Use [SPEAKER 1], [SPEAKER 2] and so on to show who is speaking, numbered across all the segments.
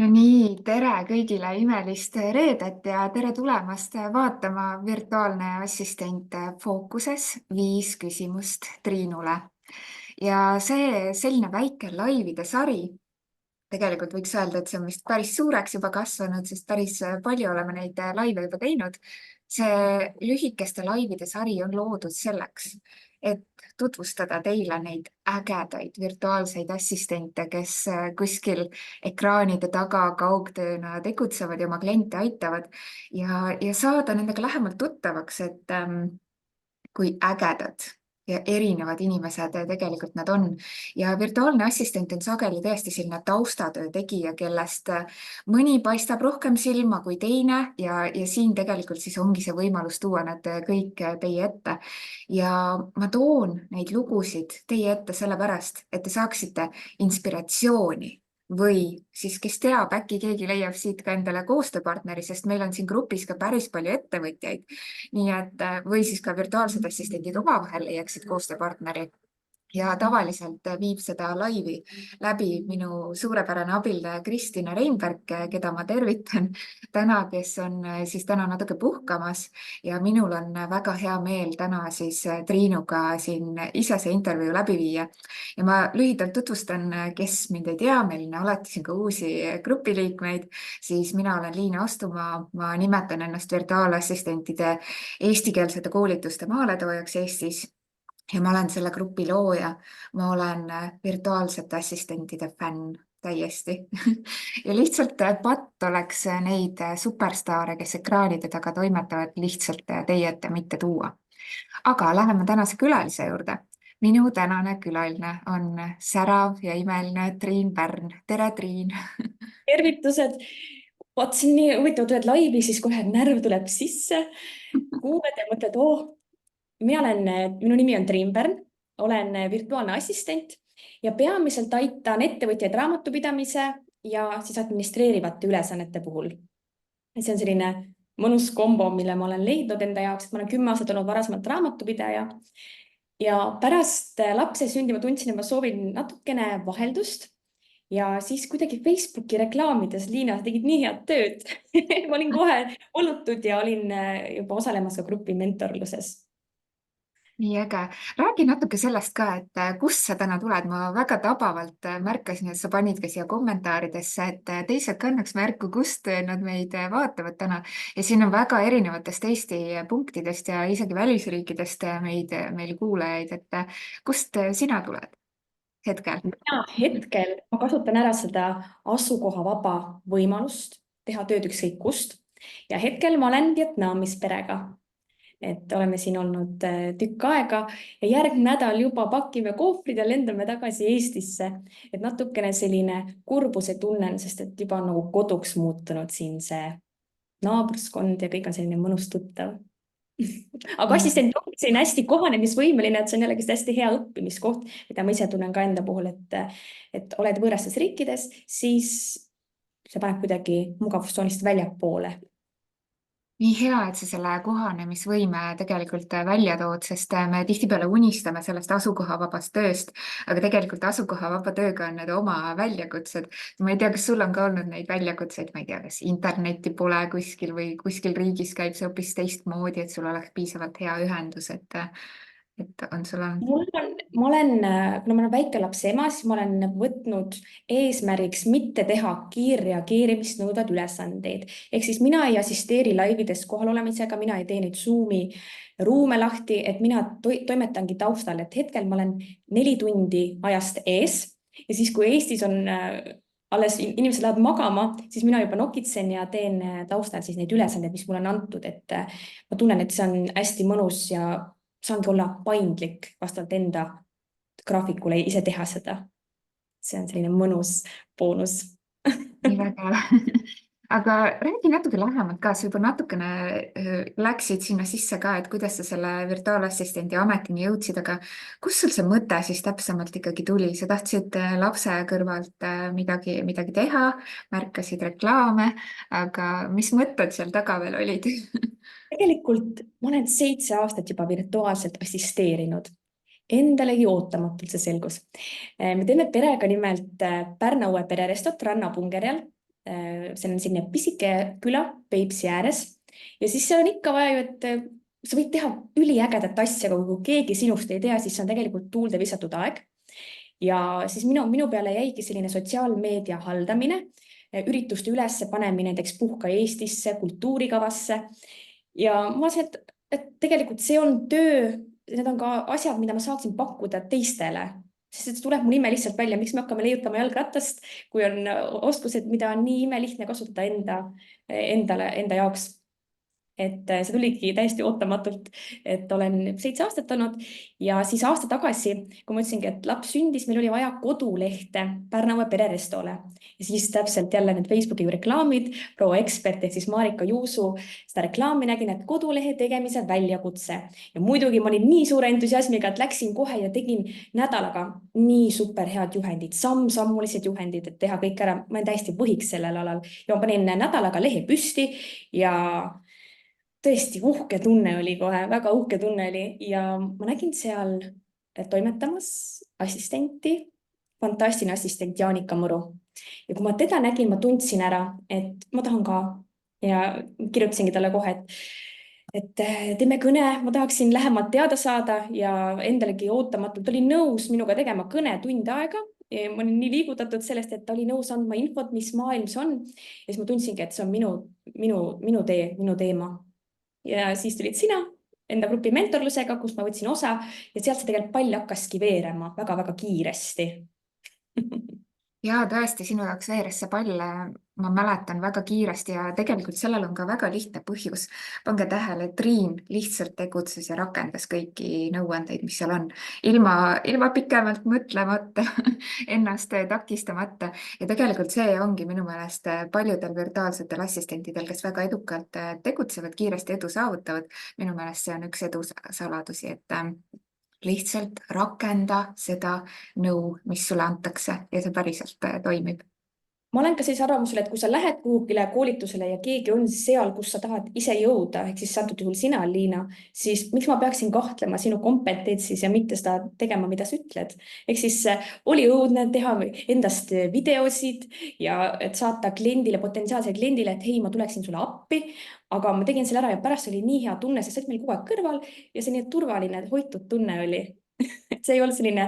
[SPEAKER 1] No nii, tere kõigile imelist reedet ja tere tulemast vaatama virtuaalne assistent Fookuses 5 küsimust Triinule. Ja see selline väike laivide sari, tegelikult võiks öelda, et see on vist päris suureks juba kasvanud, sest päris palju oleme neid laive juba teinud. See lühikeste laivide sari on loodud selleks, et tutvustada teile neid ägedaid virtuaalseid assistente, kes kuskil ekraanide taga kaugtööna tegutsevad ja oma kliente aitavad ja saada nendega lähemalt tuttavaks, et kui ägedad ja erinevad inimesed tegelikult nad on. Ja virtuaalne assistent on sageli tõesti selline taustatöö tegija, kellest mõni paistab rohkem silma kui teine ja siin tegelikult siis ongi see võimalus tuua nad kõik teie ette. Ja ma toon neid lugusid teie ette sellepärast, et te saaksite inspiratsiooni või siis, kes teab, äkki keegi leiab siit ka endale koostööpartneri, sest meil on siin grupis ka päris palju ettevõtjaid. Nii et või siis ka virtuaalsed assistendid omavahel leiaksid koostööpartneri. Ja tavaliselt viib seda laivi läbi minu suurepärane abiline Kristina Reinberg, keda ma tervitan täna, kes on siis täna natuke puhkamas ja minul on väga hea meel täna siis Triinuga siin ise see intervjuu läbi viia. Ja ma lühidalt tutvustan, kes mind ei tea, meil on alati siin ka uusi grupiliikmeid, siis mina olen Liina Ostumaa, ma nimetan ennast virtuaalassistentide eestikeelsete koolituste maaletoojaks Eestis ja ma olen selle grupi looja, ma olen virtuaalsete assistentide fänn täiesti. Ja lihtsalt patt oleks neid superstaare, kes ekraanide taga toimetavad, lihtsalt teie ette mitte tuua. Aga läheme tänase külalise juurde. Minu tänane külaline on särav ja imeline Triin Pärn. Tere, Triin!
[SPEAKER 2] Tervitused. Vaatasin nii huvitav, tuled laivi, siis kohe närv tuleb sisse. Kuuled ja mõtled, minu nimi on Triin Pärn, olen virtuaalne assistent ja peamiselt aitan ettevõtjaid raamatupidamise ja siis administreerivate ülesannete puhul. See on selline mõnus kombo, mille ma olen leidnud enda jaoks, et ma olen 10 aastat olnud varasemalt raamatupidaja ja pärast lapse sündi ma tundsin, et ma soovin natukene vaheldust. Ja siis kuidagi Facebooki reklaamides, Liina, sa tegid nii head tööd. Ma olin kohe võlutud ja olin juba osalemas ka grupi mentorluses.
[SPEAKER 1] Nii äge. Räägi natuke sellest ka, et kust sa täna tuled. Ma väga tabavalt märkasin, et sa panid ka siia kommentaaridesse, et teised kannaks märku, kust nad meid vaatavad täna. Ja siin on väga erinevatest Eesti punktidest ja isegi välisriikidest meil kuulajaid, et kust sina tuled hetkel?
[SPEAKER 2] Ja hetkel ma kasutan ära seda asukohavaba võimalust teha tööd ükskõik kust. Ja hetkel ma olen Vietnamis perega. Et oleme siin olnud tükk aega ja järgmine nädal juba pakime kohvrid ja lendame tagasi Eestisse. Et natukene selline kurbuse tunnen, sest et juba on nagu koduks muutunud siin see naabruskond ja kõik on selline mõnus tuttav. Aga assistent on selline hästi kohanemisvõimeline, et see on jällegi hästi hea õppimiskoht, mida ma ise tunnen ka enda puhul, et oled võõrastes riikides, siis see paneb kuidagi mugavustsoonist väljapoole.
[SPEAKER 1] Nii hea, et sa selle kohanemisvõime tegelikult välja tood, sest me tihtipeale unistame sellest asukohavabast tööst, aga tegelikult asukohavaba tööga on need oma väljakutsed. Ma ei tea, kas sul on ka olnud neid väljakutseid, ma ei tea, kas internetti pole kuskil või kuskil riigis käib see hoopis teistmoodi, et sul oleks piisavalt hea ühendus, et on sul olnud?
[SPEAKER 2] Ma olen, kuna ma olen väikelapse ema, siis ma olen võtnud eesmärgiks mitte teha kiirreageerimist nõudvad ülesandeid. Ehk siis mina ei assisteeri laivides kohalolemisega, mina ei tee neid Zoomi ruume lahti, et mina toimetangi taustal, et hetkel ma olen 4 tundi ajast ees ja siis, kui Eestis on alles inimesed lähevad magama, siis mina juba nokitsen ja teen taustal siis neid ülesandeid, mis mulle on antud, et ma tunnen, et see on hästi mõnus ja saangi olla paindlik vastavalt enda graafikule ise teha seda. See on selline mõnus boonus.
[SPEAKER 1] Nii väga. Aga räägi natuke lähemalt ka, sa juba natukene läksid sinna sisse ka, et kuidas sa selle virtuaalassistendi ametini jõudsid, aga kus sul see mõte siis täpsemalt ikkagi tuli? Sa tahtsid lapse kõrvalt midagi teha, märkasid reklaame, aga mis mõtted seal taga veel olid?
[SPEAKER 2] Tegelikult ma olen 7 aastat juba virtuaalselt assisteerinud. Endalegi ootamatult see selgus. Me teeme perega nimelt Pärnu-Uue pererestot Rannapungerjal See on selline pisike küla Peipsi ääres ja siis seal on ikka vaja ju, et sa võid teha üliägedat asja, aga kui keegi sinust ei tea, siis see on tegelikult tuulde visatud aeg. Ja siis minu peale jäigi selline sotsiaalmeedia haldamine, ürituste ülespanemine näiteks Puhka Eestisse, kultuurikavasse. Ja ma mõtlesin, et tegelikult see on töö, need on ka asjad, mida ma saaksin pakkuda teistele. Sest see tuleb mu nime lihtsalt välja, miks me hakkame leiutama jalgratast, kui on oskused, mida on nii imelihtne kasutada enda jaoks. Et see tuligi täiesti ootamatult, et olen 7 aastat olnud ja siis aasta tagasi, kui ma ütlesingi, et laps sündis, meil oli vaja kodulehte Pärnumaa pererestole ja siis täpselt jälle need Facebooki reklaamid, proua ekspert ehk siis Marika Juusu seda reklaami nägin, et kodulehe tegemise väljakutse ja muidugi ma olin nii suure entusiasmiga, et läksin kohe ja tegin nädalaga nii super head juhendid, samm-sammulised juhendid, et teha kõik ära. Ma olen täiesti võhiks sellel alal ja ma panin nädalaga lehe püsti ja tõesti uhke tunne oli kohe, väga uhke tunne oli ja ma nägin seal toimetamas assistenti, fantastiline assistent Jaanika Mõru. Ja kui ma teda nägin, ma tundsin ära, et ma tahan ka ja kirjutasingi talle kohe, et teeme kõne, ma tahaksin lähemalt teada saada ja endalegi ootamatult oli nõus minuga tegema kõne tund aega. Ja ma olin nii liigutatud sellest, et ta oli nõus andma infot, mis maailmas on. Ja siis ma tundsingi, et see on minu tee, minu teema. Ja siis tulid sina enda grupi mentorlusega, kus ma võtsin osa ja sealt see tegelikult pall hakkaski veerema väga-väga kiiresti.
[SPEAKER 1] Ja tõesti, sinu jaoks veeres see pall, ma mäletan väga kiiresti ja tegelikult sellel on ka väga lihtne põhjus. Pange tähele, Triin lihtsalt tegutses ja rakendas kõiki nõuandeid, mis seal on, ilma pikemalt mõtlemata, ennast takistamata. Ja tegelikult see ongi minu meelest paljudel virtuaalsetel assistentidel, kes väga edukalt tegutsevad, kiiresti edu saavutavad. Minu meelest see on üks edu saladusi, et lihtsalt rakenda seda nõu, mis sulle antakse ja see päriselt toimib.
[SPEAKER 2] Ma olen ka sellise arvamusel, et kui sa lähed kuhugile koolitusele ja keegi on seal, kus sa tahad ise jõuda, ehk siis antud juhul sina, Liina, siis miks ma peaksin kahtlema sinu kompetentsis ja mitte seda tegema, mida sa ütled. Ehk siis oli õudne teha endast videosid ja et saata kliendile, potentsiaalsele kliendile, et hei, ma tuleksin sulle appi, aga ma tegin selle ära ja pärast oli nii hea tunne, sest sa olid meil kogu aeg kõrval ja see nii turvaline, hoitud tunne oli. See ei olnud selline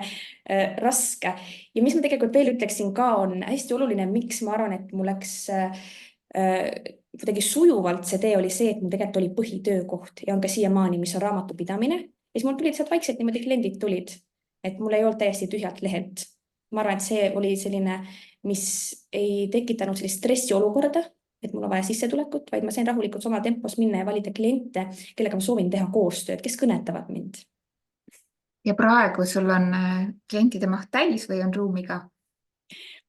[SPEAKER 2] raske. Ja mis ma tegelikult veel ütleksin ka, on hästi oluline, miks ma arvan, et mul läks kuidagi sujuvalt see tee oli see, et mul tegelikult oli põhitöökoht ja on ka siiamaani, mis on raamatupidamine. Ja siis mul tulid sealt vaikselt niimoodi kliendid tulid, et mul ei olnud täiesti tühjalt lehelt. Ma arvan, et see oli selline, mis ei tekitanud sellist stressiolukorda, et mul on vaja sissetulekut, vaid ma sain rahulikult oma tempos minna ja valida kliente, kellega ma soovin teha koostööd, kes kõnetavad mind.
[SPEAKER 1] Ja praegu sul on klientide maht täis või on ruumi ka?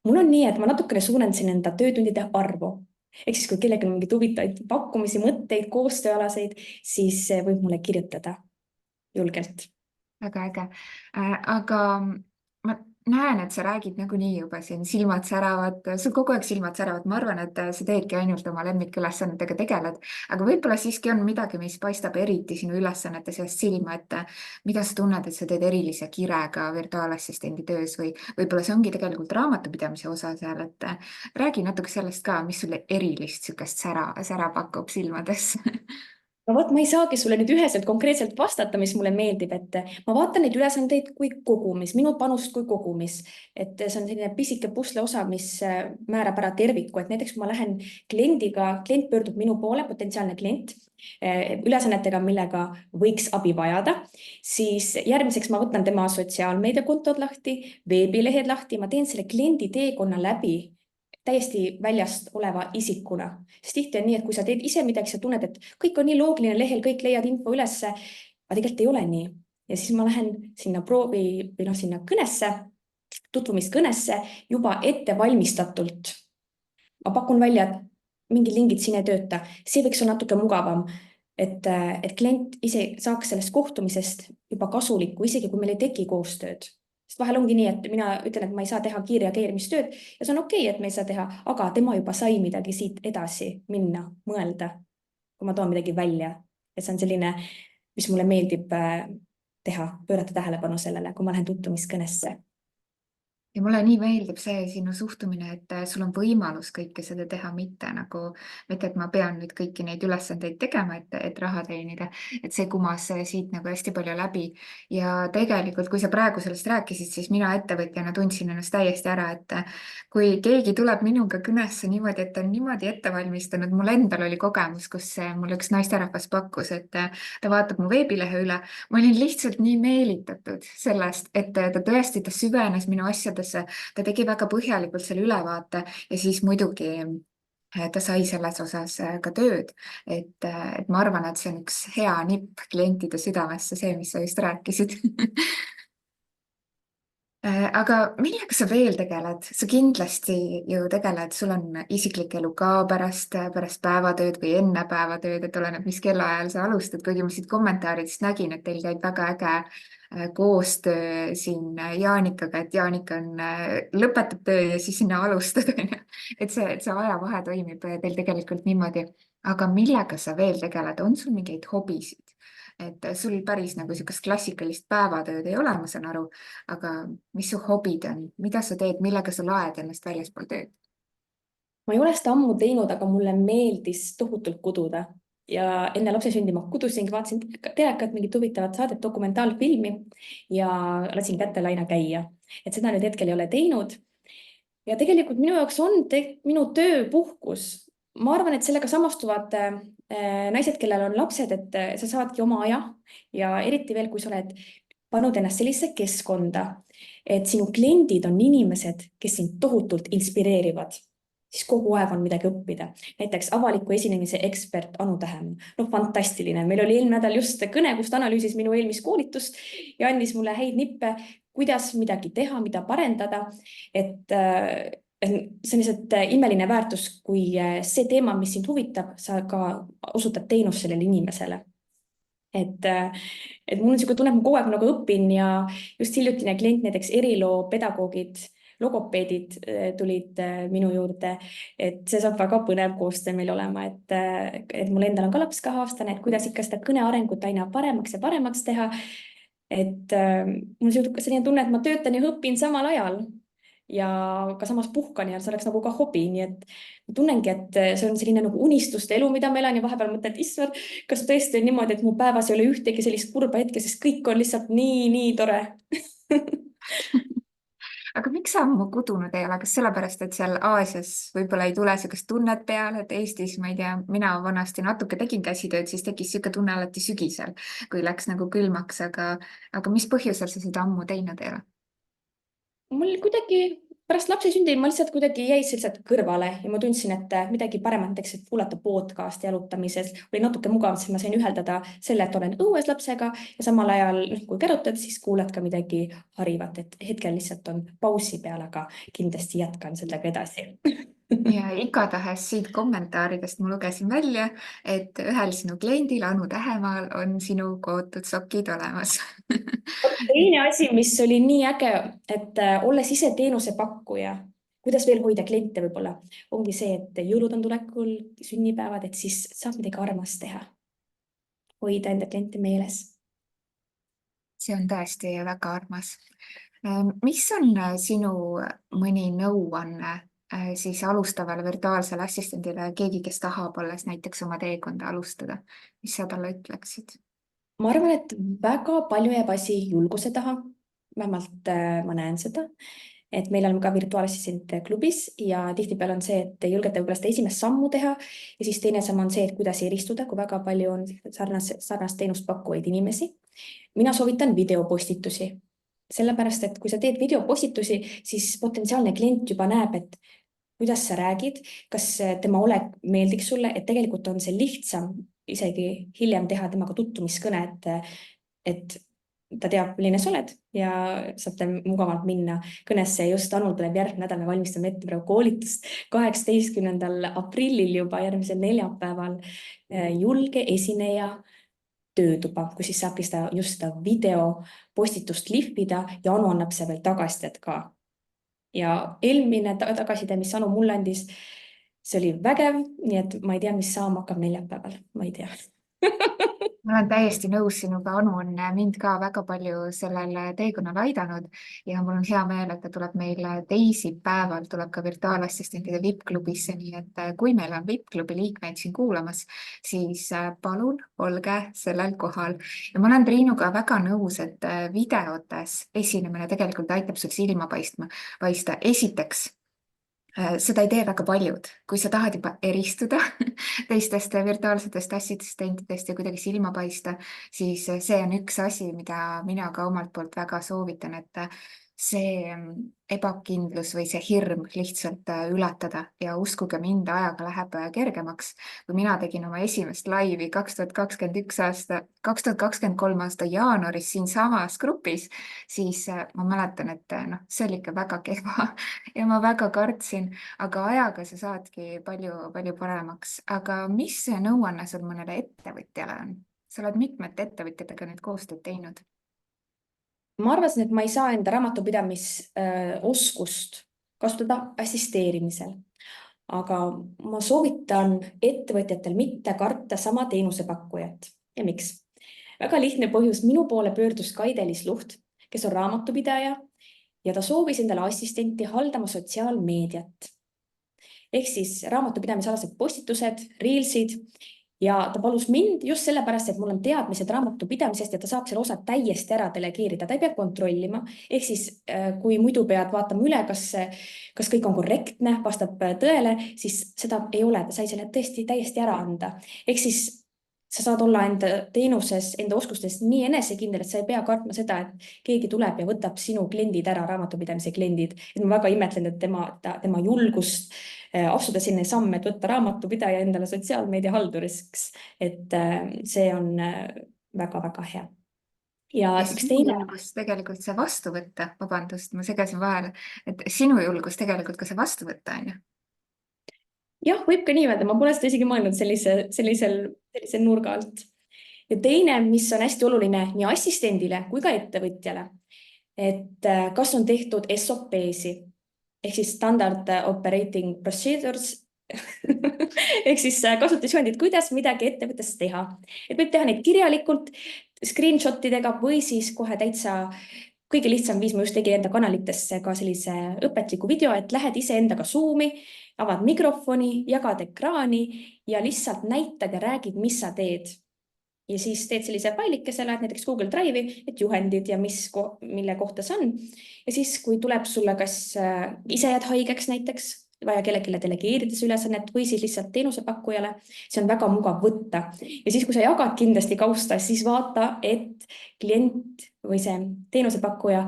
[SPEAKER 2] Mul on nii, et ma natukene suurendasin enda töötundide arvu. Ehk siis, kui kellelgi on mingid huvitavaid pakkumisi, mõtteid, koostööalaseid, siis võib mulle kirjutada julgelt.
[SPEAKER 1] Väga äge. Aga ma näen, et sa räägid nagunii juba siin, silmad säravad, sul kogu aeg silmad säravad. Ma arvan, et sa teedki ainult oma lemmikülesannetega tegeled, aga võib-olla siiski on midagi, mis paistab eriti sinu ülesannete seast silma, et mida sa tunned, et sa teed erilise kirega virtuaalassistendi töös või võib-olla see ongi tegelikult raamatupidamise osa seal, et räägi natuke sellest ka, mis sulle erilist sihukest sära pakub silmades.
[SPEAKER 2] No vot, ma ei saagi sulle nüüd üheselt konkreetselt vastata, mis mulle meeldib, et ma vaatan neid ülesandeid kui kogumis, minu panust kui kogumis, et see on selline pisike pusle osa, mis määrab ära terviku, et näiteks kui ma lähen kliendiga, klient pöördub minu poole, potentsiaalne klient, ülesannetega, millega võiks abi vajada, siis järgmiseks ma võtan tema sotsiaalmeediakontod lahti, veebilehed lahti, ma teen selle kliendi teekonna läbi täiesti väljast oleva isikuna. Sest tihti on nii, et kui sa teed ise midagi, sa tunned, et kõik on nii loogiline lehel, kõik leiad info ülesse, aga tegelikult ei ole nii. Ja siis ma lähen sinna proovi või sinna kõnesse, tutvumiskõnesse juba ettevalmistatult. Ma pakun välja, et mingid lingid siin ei tööta. See võiks olla natuke mugavam, et klient ise saaks sellest kohtumisest juba kasulikku, isegi kui meil ei teki koostööd. Sest vahel ongi nii, et mina ütlen, et ma ei saa teha kiirreageerimistööd ja see on okei, et me ei saa teha, aga tema juba sai midagi siit edasi minna, mõelda, kui ma toon midagi välja. Et see on selline, mis mulle meeldib teha, pöörata tähelepanu sellele, kui ma lähen tutvumiskõnesse.
[SPEAKER 1] ja mulle nii meeldib see sinu suhtumine, et sul on võimalus kõike seda teha, mitte et ma pean nüüd kõiki neid ülesandeid tegema, et raha teenida. et see kumas siit nagu hästi palju läbi. Ja tegelikult, kui sa praegu sellest rääkisid, siis mina ettevõtjana tundsin ennast täiesti ära, et kui keegi tuleb minuga kõnesse niimoodi, et ta on niimoodi ette valmistanud, mul endal oli kogemus, kus mul üks naisterahvas pakkus, et ta vaatab mu veebilehe üle. Ma olin lihtsalt nii meelitatud sellest, et ta süvenes minu asjadesse, ta tegi väga põhjalikult selle ülevaate ja siis muidugi ta sai selles osas ka tööd. et ma arvan, et see on üks hea nipp klientide südamesse, see, mis sa just rääkisid. Aga millega sa veel tegeled? Sa kindlasti ju tegeled, sul on isiklik elu ka pärast päevatööd või enne päevatööd, et oleneb, mis kellaajal sa alustad, kuigi ma siit kommentaaridest nägin, et teil käib väga äge koostöö siin Jaanikaga, et Jaanika lõpetab töö ja siis sina alustad, onju. et see ajavahe toimib teil tegelikult niimoodi. aga millega sa veel tegeled, on sul mingeid hobisid? et sul päris nagu niisugust klassikalist päevatööd ei ole, ma saan aru, aga mis su hobid on, mida sa teed, millega sa laed ennast väljaspool tööd?
[SPEAKER 2] ma ei ole seda ammu teinud, aga mulle meeldis tohutult kududa ja enne lapse sündi ma kudusingi, vaatasin telekat, mingit huvitavat saadet, dokumentaalfilmi ja lasin kätelaina käia, et seda nüüd hetkel ei ole teinud. Ja tegelikult minu jaoks on minu töö puhkus. Ma arvan, et sellega samastuvad naised, kellel on lapsed, et sa saadki oma aja ja eriti veel, kui sa oled pannud ennast sellisesse keskkonda, et sinu kliendid on inimesed, kes sind tohutult inspireerivad, siis kogu aeg on midagi õppida. Näiteks avaliku esinemise ekspert Anu Tähem. No fantastiline. Meil oli eelmine nädal just kõne, kus ta analüüsis minu eelmist koolitust ja andis mulle häid nippe, kuidas midagi teha, mida parendada. Et see on lihtsalt imeline väärtus, kui see teema, mis sind huvitab, sa ka osutad teenust sellele inimesele. Et mul on niisugune tunne, et ma kogu aeg nagu õpin ja just hiljutine klient, näiteks eriloo pedagoogid, logopeedid tulid minu juurde, et see saab väga põnev koostöö meil olema, et mul endal on ka laps 2-aastane, et kuidas ikka seda kõne arengut aina paremaks ja paremaks teha. Et mul on selline tunne, et ma töötan ja õpin samal ajal ja ka samas puhkan ja see oleks nagu ka hobi, nii et ma tunnengi, et see on selline nagu unistuste elu, mida ma elan ja vahepeal mõtlen, et issand, kas tõesti on niimoodi, et mu päevas ei ole ühtegi sellist kurba hetke, sest kõik on lihtsalt nii tore.
[SPEAKER 1] aga miks sa ammu kudunud ei ole, kas sellepärast, et seal Aasias võib-olla ei tule niisugust tunnet peale, et Eestis, ma ei tea, mina vanasti natuke tegin käsitööd, siis tekkis niisugune tunne alati sügisel, kui läks nagu külmaks, aga mis põhjusel sa seda ammu teinud ei ole?
[SPEAKER 2] Mul kuidagi pärast lapse sündi ma lihtsalt kuidagi jäi lihtsalt kõrvale ja ma tundsin, et midagi paremat näiteks, et kuulata podcast'i jalutamises oli natuke mugavam, sest ma sain üheldada selle, et olen õues lapsega ja samal ajal, kui kärutad, siis kuulad ka midagi harivat, et hetkel lihtsalt on pausi peal, aga kindlasti jätkan sellega edasi.
[SPEAKER 1] ja igatahes siit kommentaaridest ma lugesin välja, et ühel sinu kliendil, Anu Tähemaal, on sinu kootud sokid olemas.
[SPEAKER 2] Teine asi, mis oli nii äge, et olles ise teenusepakkuja, kuidas veel hoida kliente võib-olla, ongi see, et jõulud on tulekul, sünnipäevad, et siis saab midagi armast teha. Hoida enda kliente meeles.
[SPEAKER 1] see on tõesti väga armas. mis on sinu mõni nõuanne siis alustavale virtuaalsele assistendile, keegi, kes tahab alles näiteks oma teekonda alustada, mis sa talle ütleksid?
[SPEAKER 2] Ma arvan, et väga palju jääb asi julguse taha. Vähemalt ma näen seda, et meil on ka virtuaalassistent klubis ja tihtipeale on see, et julgete võib-olla seda esimest sammu teha ja siis teine samm on see, et kuidas eristuda, kui väga palju on sarnast teenust pakkuvaid inimesi. Mina soovitan videopostitusi, sellepärast, et kui sa teed videopostitusi, siis potentsiaalne klient juba näeb, et kuidas sa räägid, kas tema olek meeldiks sulle, et tegelikult on see lihtsam isegi hiljem teha temaga tutvumiskõne, et ta teab, milline sa oled ja saate mugavalt minna kõnesse. Just Anul tuleb järgmine nädal, me valmistame ette praegu koolitust 18. aprillil juba järgmisel neljapäeval julge esineja töötuba, kus siis saabki just seda videopostitust lihvida ja Anu annab see veel tagasisidet ka. Ja eelmine tagasiside, mis Anu mulle andis, see oli vägev, nii et ma ei tea, mis saama hakkab neljapäeval, ma ei tea.
[SPEAKER 1] ma olen täiesti nõus sinuga, Anu on mind ka väga palju sellel teekonnal aidanud ja mul on hea meel, et ta tuleb meil teisipäeval, tuleb ka virtuaalassistentide VIP-klubisse, nii et kui meil on VIP-klubi liikmeid siin kuulamas, siis palun olge sellel kohal. ja ma olen Triinuga väga nõus, et videotes esinemine tegelikult aitab sul silma paista. Esiteks seda ei tee väga paljud, kui sa tahad juba eristuda teistest virtuaalsetest assistentidest ja kuidagi silma paista, siis see on üks asi, mida mina ka omalt poolt väga soovitan, et see ebakindlus või see hirm lihtsalt ületada ja uskuge mind, ajaga läheb kergemaks. kui mina tegin oma esimest laivi 2021 aasta, 2023 aasta jaanuaris siinsamas grupis, siis ma mäletan, et noh, see oli ikka väga kehva ja ma väga kartsin, aga ajaga sa saadki palju paremaks. aga mis see nõuanne sul mõnele ettevõtjale on? sa oled mitmete ettevõtjatega nüüd koostööd teinud.
[SPEAKER 2] ma arvasin, et ma ei saa enda raamatupidamisoskust kasutada assisteerimisel, aga ma soovitan ettevõtjatel mitte karta sama teenusepakkujat. Ja miks? Väga lihtne põhjus. Minu poole pöördus Kaidelis Luht, kes on raamatupidaja ja ta soovis endale assistenti haldama sotsiaalmeediat. Ehk siis raamatupidamisalased postitused, reelsid. Ja ta palus mind just sellepärast, et mul on teadmised raamatupidamisest ja ta saab selle osa täiesti ära delegeerida. Ta ei pea kontrollima. Ehk siis, kui muidu pead vaatama üle, kas kõik on korrektne, vastab tõele, siis seda ei ole. Ta sai selle tõesti täiesti ära anda. Ehk siis sa saad olla enda teenuses, enda oskustes nii enesekindel, et sa ei pea kartma seda, et keegi tuleb ja võtab sinu kliendid ära, raamatupidamise kliendid. Et ma väga imetlen, et tema julgust astuda sinna samme, et võtta raamatupidaja endale sotsiaalmeedia halduriks. Et see on väga-väga hea. Ja
[SPEAKER 1] ja
[SPEAKER 2] üks
[SPEAKER 1] sinu
[SPEAKER 2] teine,
[SPEAKER 1] julgus tegelikult see vastu võtta, vabandust, ma segasin vahele, et sinu julgus tegelikult ka see vastu võtta, on ju.
[SPEAKER 2] jah, võib ka nii öelda, ma pole seda isegi mõelnud sellisel nurga alt. Ja teine, mis on hästi oluline nii assistendile kui ka ettevõtjale, et kas on tehtud SOP-si ehk siis Standard Operating Procedures ehk siis kasutusjuhendid, kuidas midagi ettevõttes teha. Et võib teha neid kirjalikult, screenshotidega või siis kohe täitsa kõige lihtsam viis, ma just tegin enda kanalitesse ka sellise õpetliku video, et lähed iseendaga Zoomi, avad mikrofoni, jagad ekraani ja lihtsalt näitad ja räägid, mis sa teed. Ja siis teed sellise failikese, lähed näiteks Google Drive'i, et juhendid ja mille kohta see on. Ja siis, kui tuleb sulle kas ise jääd haigeks näiteks, vaja kellelegi delegeerides ülesannet või siis lihtsalt teenusepakkujale, see on väga mugav võtta. Ja siis, kui sa jagad kindlasti kausta, siis vaata, et klient või see teenusepakkuja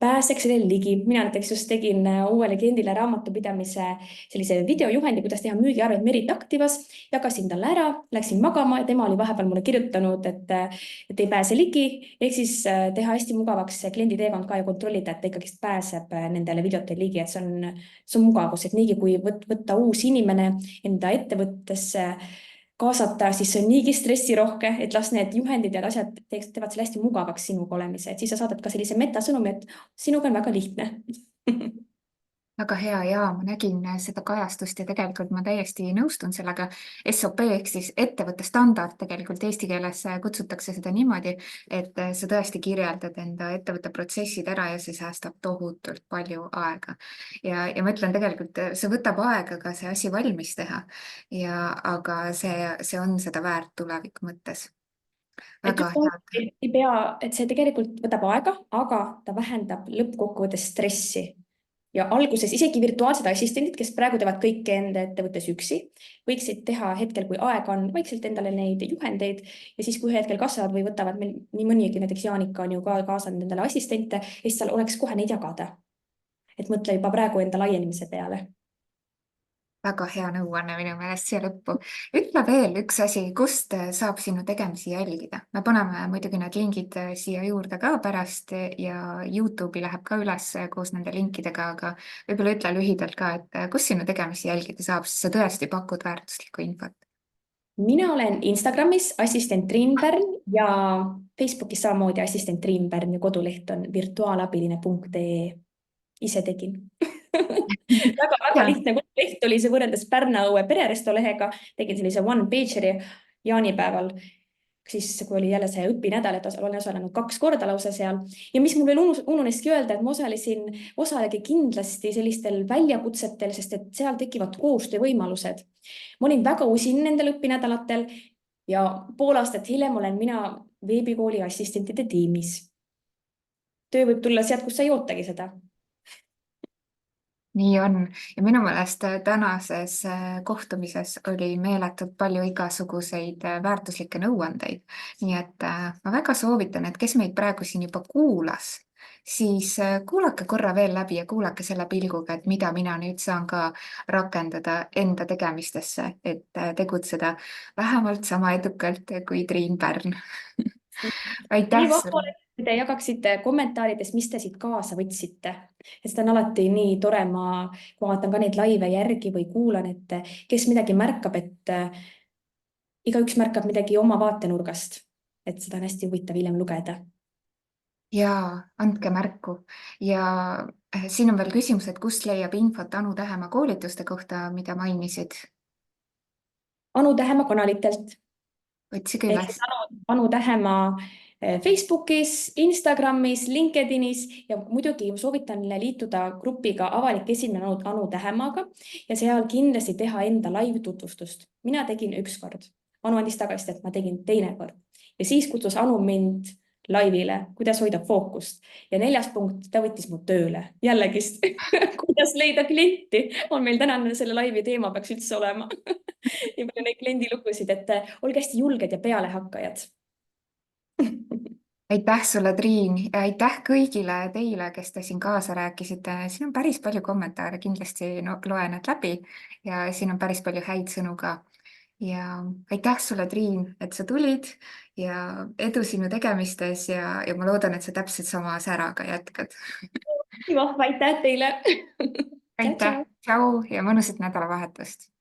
[SPEAKER 2] pääseks sellele ligi. Mina näiteks just tegin uuele kliendile raamatupidamise sellise videojuhendi, kuidas teha müügiarveid Merit Activas, jagasin talle ära, läksin magama ja tema oli vahepeal mulle kirjutanud, et ei pääse ligi, ehk siis teha hästi mugavaks kliendi teekond ka ja kontrollida, et ta ikkagi pääseb nendele videotele ligi, et see on mugavus, et niigi kui võtta uus inimene enda ettevõttesse kaasata, siis see on niigi stressirohke, et las need juhendid ja asjad teevad selle hästi mugavaks sinuga olemise, et siis sa saadad ka sellise metasõnumi, et sinuga on väga lihtne.
[SPEAKER 1] väga hea ja ma nägin seda kajastust ja tegelikult ma täiesti nõustun sellega. SOP ehk siis ettevõtte standard, tegelikult eesti keeles kutsutakse seda niimoodi, et sa tõesti kirjeldad enda ettevõtte protsessid ära ja see säästab tohutult palju aega. ja ma ütlen tegelikult, see võtab aega ka see asi valmis teha aga see on seda väärt tuleviku mõttes.
[SPEAKER 2] Et
[SPEAKER 1] väga
[SPEAKER 2] just
[SPEAKER 1] hea.
[SPEAKER 2] ei pea, et see tegelikult võtab aega, aga ta vähendab lõppkokkuvõttes stressi. Ja alguses isegi virtuaalsed assistendid, kes praegu teevad kõike enda ettevõttes üksi, võiksid teha hetkel, kui aega on, vaikselt endale neid juhendeid ja siis, kui hetkel kasvavad või võtavad meil nii mõnigi, näiteks Jaanika on ju ka kaasanud endale assistente, ja siis tal oleks kohe neid jagada. Et mõtle juba praegu enda laienemise peale.
[SPEAKER 1] väga hea nõuanne minu meelest siia lõppu. ütle veel üks asi, kust saab sinu tegemisi jälgida? me paneme muidugi need lingid siia juurde ka pärast ja Youtube'i läheb ka üles koos nende linkidega, aga võib-olla ütle lühidalt ka, et kus sinu tegemisi jälgida saab, sest sa tõesti pakud väärtuslikku infot.
[SPEAKER 2] Mina olen Instagramis assistent Triinpärn ja Facebookis samamoodi assistent Triinpärn ja koduleht on virtuaalabiline.ee. Ise tegin. väga lihtne koduleht oli see võrreldes Pärna õue pereresto lehega. Tegin sellise one-pager'i jaanipäeval siis kui oli jälle see õpinädal, et olen osalenud 2 korda lausa seal. Ja mis mul veel ununeski öelda, et ma osalegi kindlasti sellistel väljakutsetel, sest et seal tekivad koostöövõimalused. Ma olin väga usin nendel õpinädalatel ja pool aastat hiljem olen mina veebikooli assistentide tiimis. Töö võib tulla sealt, kus sa ei ootagi seda.
[SPEAKER 1] nii on ja minu meelest tänases kohtumises oli meeletult palju igasuguseid väärtuslikke nõuandeid. nii et ma väga soovitan, et kes meid praegu siin juba kuulas, siis kuulake korra veel läbi ja kuulake selle pilguga, et mida mina nüüd saan ka rakendada enda tegemistesse, et tegutseda vähemalt sama edukalt kui Triin Pärn.
[SPEAKER 2] Nii
[SPEAKER 1] aitäh
[SPEAKER 2] vahva
[SPEAKER 1] sulle.
[SPEAKER 2] oleks, kui te jagaksite kommentaarides, mis te siit kaasa võtsite. Et seda on alati nii tore, kui ma vaatan ka neid laive järgi või kuulan, et kes midagi märkab, et igaüks märkab midagi oma vaatenurgast. Et seda on hästi huvitav hiljem lugeda.
[SPEAKER 1] Jaa, andke märku ja siin on veel küsimus, et kust leiab infot Anu Tähemaa koolituste kohta, mida mainisid?
[SPEAKER 2] Anu Tähemaa kanalitelt.
[SPEAKER 1] otsige
[SPEAKER 2] Ehk siis
[SPEAKER 1] üles.
[SPEAKER 2] Anu Tähemaa Facebookis, Instagramis, LinkedInis ja muidugi soovitan liituda grupiga Avalik esimene Anu Tähemaaga ja seal kindlasti teha enda live-tutvustust. Mina tegin 1 kord. Anu andis tagasisidet, et ma tegin 2. kord. Ja siis kutsus Anu mind laivile, kuidas hoida fookust. Ja 4. punkt, ta võttis mu tööle. Jällegist, kuidas leida klienti, on meil tänane selle laivi teema peaks üldse olema. Nii palju neid kliendilugusid, et olge hästi julged ja pealehakkajad.
[SPEAKER 1] aitäh sulle, Triin, ja aitäh kõigile teile, kes te siin kaasa rääkisite. Siin on päris palju kommentaare, kindlasti loen need läbi ja siin on päris palju häid sõnu ka. Ja aitäh sulle, Triin, et sa tulid ja edu sinu tegemistes ja ma loodan, et sa täpselt sama säraga jätkad.
[SPEAKER 2] Nii vahva, aitäh teile. Tšau,
[SPEAKER 1] aitäh,
[SPEAKER 2] tšau.
[SPEAKER 1] tšau ja mõnusat nädalavahetust.